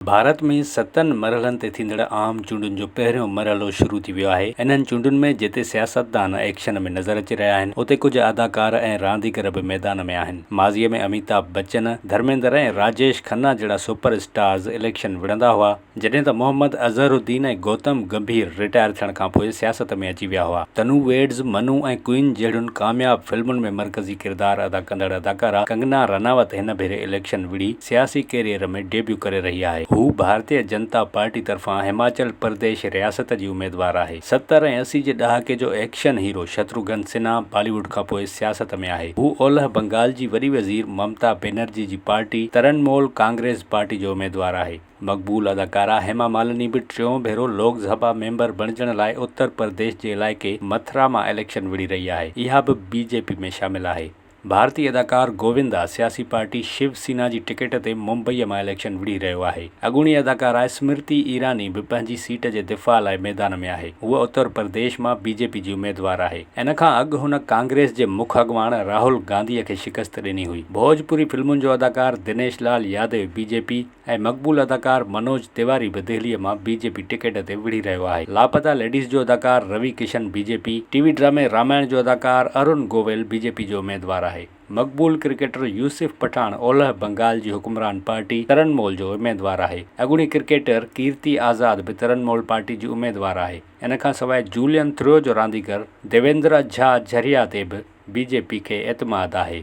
भारत में 7 मरहलनि ते थींदड़ आम चूंडुनि जो पहिरियों मरहलो शुरू थी वियो आहे। इन्हनि चूंडुनि में जिते सियासतदान एक्शन में नज़र अची रहिया आहिनि, उते कुझु अदाकार ऐं रांदीगर बि मैदान में आहिनि। माज़ीअ में अमिताभ बच्चन, धर्मेंद्र ऐं राजेश खन्ना जहिड़ा सुपर स्टार्स इलेक्शन विढ़ंदा हुआ, जॾहिं त मोहम्मद अज़हरुद्दीन ऐं गौतम गंभीर रिटायर थियण खां पोइ सियासत में अची विया हुआ। तनु वेड्स, मनु ऐं क्वीन जहिड़ियुनि कामयाब फिल्मुनि में मरकज़ी किरदार अदा कंदड़ अदाकारा कंगना रनावत हिन भेरे इलेक्शन विढ़ी सियासी कैरियर में डेब्यू करे रही आहे। हू भारतीय जनता पार्टी तरफ़ां हिमाचल प्रदेश रियासत जी उम्मीदवार आहे। 70 ऐं 80 जे ॾहाके जो एक्शन हीरो शत्रुघ्न सिन्हा बॉलीवुड खां पोइ सियासत में आहे। हू ओलह बंगाल जी वॾी वज़ीर ममता बनर्जी जी पार्टी तरणमूल कांग्रेस पार्टी जो उम्मीदवार आहे। मक़बूल अदाकारा हेमा मालिनी बि टियों भेरो लोकसभा मेंबर बणजण लाइ उत्तर प्रदेश जे इलाइक़े मथुरा मां इलेक्शन विढ़ी रही आहे। इहा बि बीजेपी में शामिल आहे। भारतीय अदाकार गोविंदा सियासी पार्टी शिवसेना जी टिकट ते मुंबईअ मां इलेक्शन विढ़ी रहियो आहे। अॻूणी अदाकारा स्मृति ईरानी बि पंहिंजी सीट जे दिफ़ा लाइ मैदान में आहे। हूअ उत्तर प्रदेश मां बीजेपी जी उम्मीदवार आहे। इन खां अॻु हुन कांग्रेस जे मुख्य अॻुवाण राहुल गांधीअ खे शिकस्त ॾिनी हुई। भोजपुरी फिल्मुनि जो अदाकार दिनेश लाल यादव बीजेपी ऐं मक़बूल अदाकार मनोज तिवारी बि दिल्लीअ मां बीजेपी टिकट ते विढ़ी रहियो आहे। लापता लेडीज़ जो अदाकार रवि किशन बीजेपी, टीवी ड्रामे रामायण जो अदाकार अरुण गोविल बीजेपी जो उम्मीदवार आहे। मक़बूल क्रिकेटर यूसुफ पठान ओलह बंगाल जी हुक्मरान पार्टी तरणमूल जो उम्मीदवार आहे। अॻूणी क्रिकेटर कीर्ति आज़ाद बि तरणमूल पार्टी जी उम्मीदवार आहे। इन खां सवाइ जूलियन थ्रो जो रांदीगर देवेंद्र झा झरिया ते बि बीजेपी खे एतमाद आहे।